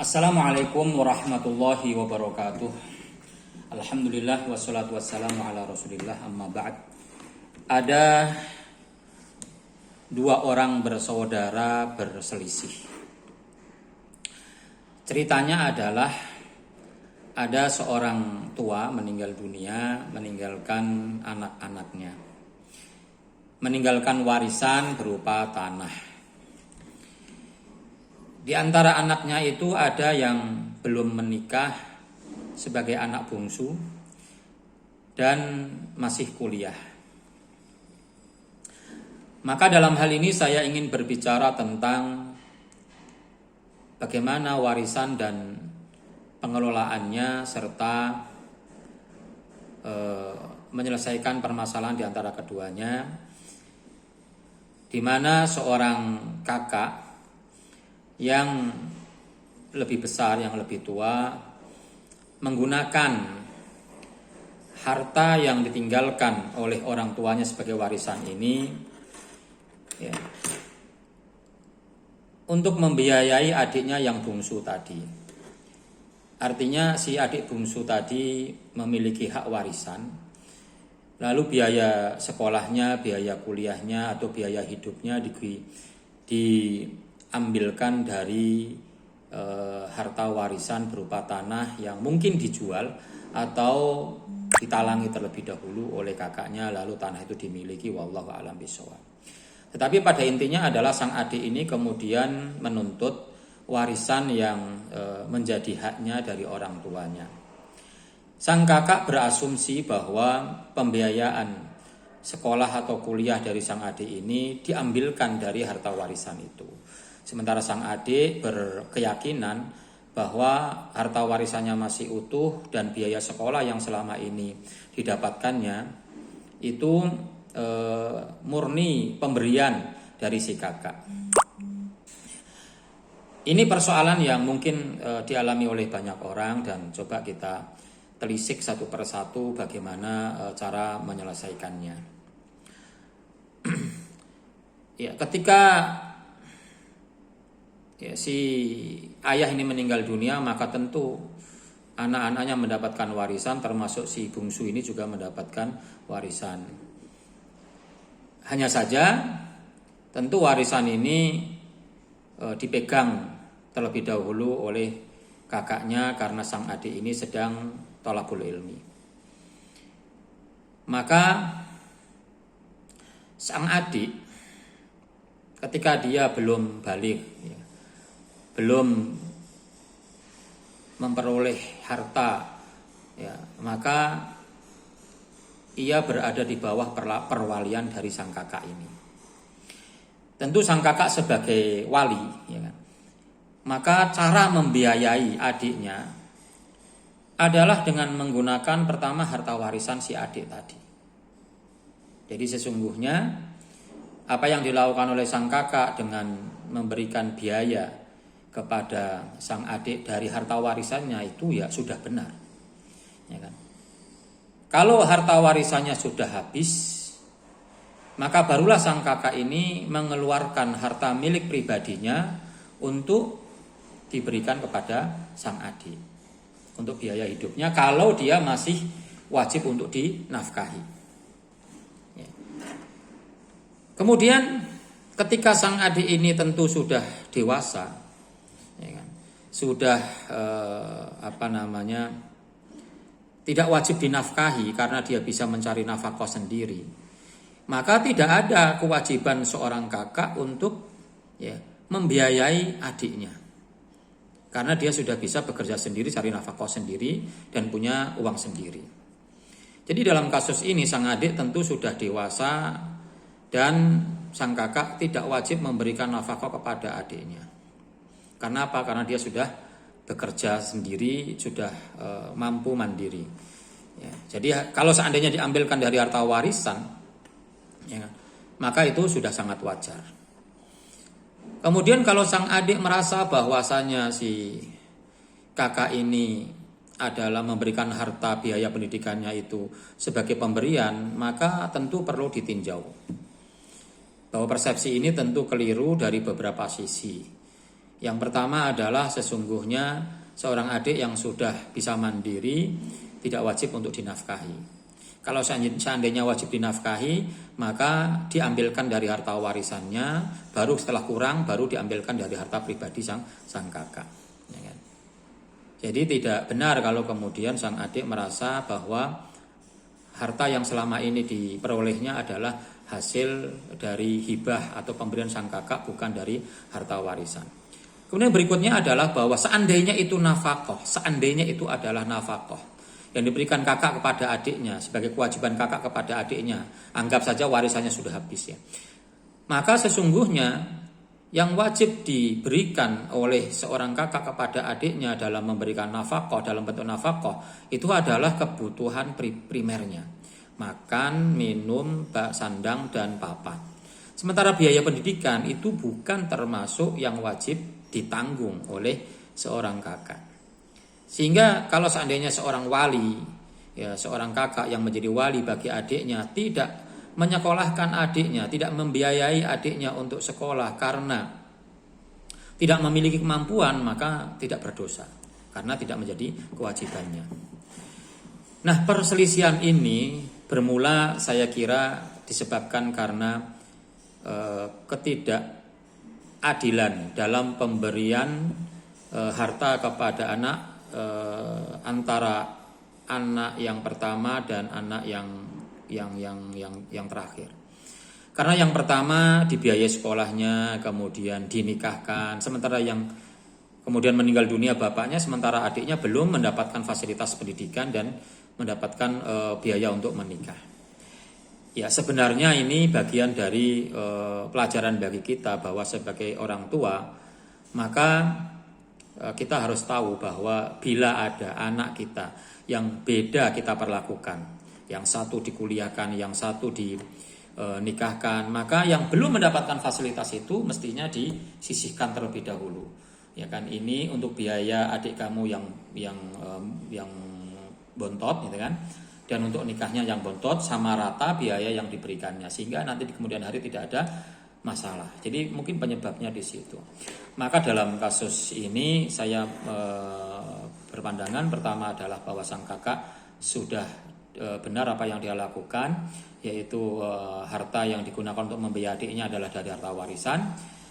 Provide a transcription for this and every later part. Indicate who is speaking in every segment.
Speaker 1: Assalamualaikum warahmatullahi wabarakatuh. Alhamdulillah wassalatu wassalamu ala rasulillah amma ba'd. Ada dua orang bersaudara berselisih. Ceritanya adalah ada seorang tua meninggal dunia, meninggalkan anak-anaknya, meninggalkan warisan berupa tanah. Di antara anaknya itu ada yang belum menikah sebagai anak bungsu dan masih kuliah. Maka dalam hal ini saya ingin berbicara tentang bagaimana warisan dan pengelolaannya serta menyelesaikan permasalahan di antara keduanya, di mana seorang kakak yang lebih besar, yang lebih tua, menggunakan harta yang ditinggalkan oleh orang tuanya sebagai warisan ini untuk membiayai adiknya yang bungsu tadi. Artinya si adik bungsu tadi memiliki hak warisan, lalu biaya sekolahnya, biaya kuliahnya atau biaya hidupnya diambilkan dari harta warisan berupa tanah yang mungkin dijual atau ditalangi terlebih dahulu oleh kakaknya, lalu tanah itu dimiliki, wallahu a'lam bishawab. Tetapi pada intinya adalah sang adik ini kemudian menuntut warisan yang menjadi haknya dari orang tuanya. Sang kakak berasumsi bahwa pembiayaan sekolah atau kuliah dari sang adik ini diambilkan dari harta warisan itu. Sementara sang adik berkeyakinan bahwa harta warisannya masih utuh dan biaya sekolah yang selama ini didapatkannya itu murni pemberian dari si kakak. Ini persoalan yang mungkin dialami oleh banyak orang dan coba kita telisik satu persatu bagaimana cara menyelesaikannya. Ya, ketika si ayah ini meninggal dunia, maka tentu anak-anaknya mendapatkan warisan, termasuk si bungsu ini juga mendapatkan warisan. Hanya saja tentu warisan ini dipegang terlebih dahulu oleh kakaknya karena sang adik ini sedang thalabul ilmi. Maka sang adik ketika dia belum balik, belum memperoleh harta, maka ia berada di bawah perwalian dari sang kakak ini. Tentu sang kakak sebagai wali, maka cara membiayai adiknya adalah dengan menggunakan pertama harta warisan si adik tadi. Jadi sesungguhnya apa yang dilakukan oleh sang kakak dengan memberikan biaya kepada sang adik dari harta warisannya itu sudah benar, Kalau harta warisannya sudah habis, maka barulah sang kakak ini mengeluarkan harta milik pribadinya untuk diberikan kepada sang adik untuk biaya hidupnya kalau dia masih wajib untuk dinafkahi. Kemudian ketika sang adik ini tentu sudah dewasa, sudah tidak wajib dinafkahi karena dia bisa mencari nafkah sendiri, maka tidak ada kewajiban seorang kakak untuk membiayai adiknya karena dia sudah bisa bekerja sendiri, cari nafkah sendiri dan punya uang sendiri. Jadi dalam kasus ini sang adik tentu sudah dewasa dan sang kakak tidak wajib memberikan nafkah kepada adiknya. Karena apa? Karena dia sudah bekerja sendiri, sudah mampu mandiri. Jadi kalau seandainya diambilkan dari harta warisan, maka itu sudah sangat wajar. Kemudian kalau sang adik merasa bahwasanya si kakak ini adalah memberikan harta biaya pendidikannya itu sebagai pemberian, maka tentu perlu ditinjau. Bahwa persepsi ini tentu keliru dari beberapa sisi. Yang pertama adalah sesungguhnya seorang adik yang sudah bisa mandiri tidak wajib untuk dinafkahi. Kalau seandainya wajib dinafkahi, maka diambilkan dari harta warisannya, baru setelah kurang, baru diambilkan dari harta pribadi sang kakak. Ya kan? Jadi tidak benar kalau kemudian sang adik merasa bahwa harta yang selama ini diperolehnya adalah hasil dari hibah atau pemberian sang kakak, bukan dari harta warisan. Kemudian berikutnya adalah bahwa seandainya itu nafkah, seandainya itu adalah nafkah yang diberikan kakak kepada adiknya sebagai kewajiban kakak kepada adiknya, anggap saja warisannya sudah habis ya. Maka sesungguhnya yang wajib diberikan oleh seorang kakak kepada adiknya dalam memberikan nafkah, dalam bentuk nafkah, itu adalah kebutuhan primernya. Makan, minum, bak sandang, dan papan. Sementara biaya pendidikan itu bukan termasuk yang wajib ditanggung oleh seorang kakak. Sehingga kalau seandainya seorang wali, ya seorang kakak yang menjadi wali bagi adiknya tidak menyekolahkan adiknya, tidak membiayai adiknya untuk sekolah karena tidak memiliki kemampuan, maka tidak berdosa karena tidak menjadi kewajibannya. Nah, perselisihan ini bermula saya kira disebabkan karena ketidakadilan dalam pemberian harta kepada anak antara anak yang pertama dan anak yang terakhir. Karena yang pertama dibiayai sekolahnya, kemudian dinikahkan, sementara yang kemudian meninggal dunia bapaknya, sementara adiknya belum mendapatkan fasilitas pendidikan dan mendapatkan biaya untuk menikah. Ya, sebenarnya ini bagian dari pelajaran bagi kita bahwa sebagai orang tua, maka kita harus tahu bahwa bila ada anak kita yang beda kita perlakukan, yang satu dikuliahkan, yang satu dinikahkan, maka yang belum mendapatkan fasilitas itu mestinya disisihkan terlebih dahulu. Ya kan, ini untuk biaya adik kamu yang bontot, gitu kan, dan untuk nikahnya yang bontot sama rata biaya yang diberikannya, sehingga nanti di kemudian hari tidak ada masalah. Jadi mungkin penyebabnya di situ. Maka dalam kasus ini saya berpandangan pertama adalah bahwa sang kakak sudah benar apa yang dia lakukan, yaitu harta yang digunakan untuk membiayai adiknya adalah dari harta warisan,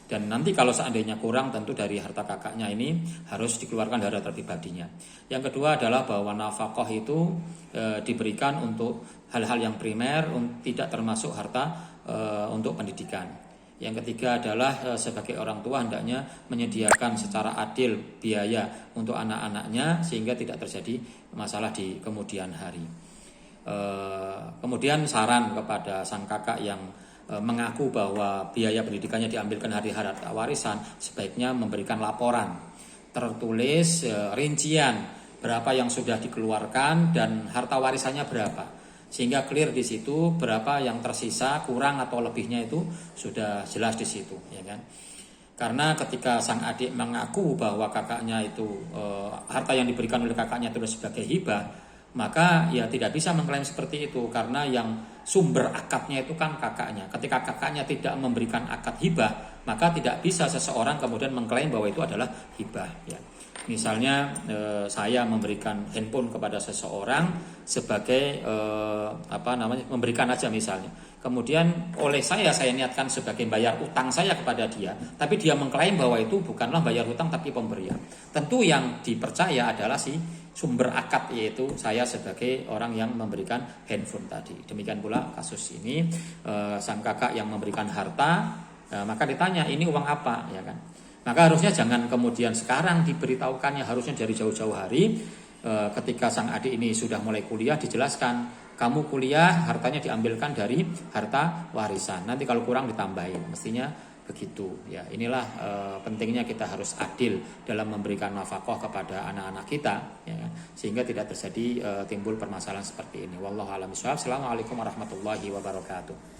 Speaker 1: dan nanti kalau seandainya kurang tentu dari harta kakaknya ini harus dikeluarkan dari harta pribadinya. Yang kedua adalah bahwa nafkah itu diberikan untuk hal-hal yang primer, tidak termasuk harta untuk pendidikan. Yang ketiga adalah sebagai orang tua hendaknya menyediakan secara adil biaya untuk anak-anaknya sehingga tidak terjadi masalah di kemudian hari. Kemudian saran kepada sang kakak yang mengaku bahwa biaya pendidikannya diambilkan dari harta warisan, sebaiknya memberikan laporan tertulis rincian berapa yang sudah dikeluarkan dan harta warisannya berapa. Sehingga clear di situ berapa yang tersisa, kurang atau lebihnya itu sudah jelas di situ, ya kan? Karena ketika sang adik mengaku bahwa kakaknya itu harta yang diberikan oleh kakaknya itu sebagai hibah, maka ya tidak bisa mengklaim seperti itu karena yang sumber akadnya itu kan kakaknya. Ketika kakaknya tidak memberikan akad hibah, maka tidak bisa seseorang kemudian mengklaim bahwa itu adalah hibah, ya. Misalnya saya memberikan handphone kepada seseorang sebagai memberikan aja misalnya. Kemudian oleh saya niatkan sebagai bayar utang saya kepada dia, tapi dia mengklaim bahwa itu bukanlah bayar utang tapi pemberian. Tentu yang dipercaya adalah si sumber akad, yaitu saya sebagai orang yang memberikan handphone tadi. Demikian pula kasus ini, sang kakak yang memberikan harta, maka ditanya ini uang apa, ya kan? Maka harusnya jangan kemudian sekarang diberitahukannya, harusnya dari jauh-jauh hari ketika sang adik ini sudah mulai kuliah dijelaskan, kamu kuliah hartanya diambilkan dari harta warisan, nanti kalau kurang ditambahin, mestinya begitu ya. Inilah pentingnya kita harus adil dalam memberikan nafkah kepada anak-anak kita, ya, sehingga tidak terjadi timbul permasalahan seperti ini. Wallahu a'lam bishawab. Assalamualaikum warahmatullahi wabarakatuh.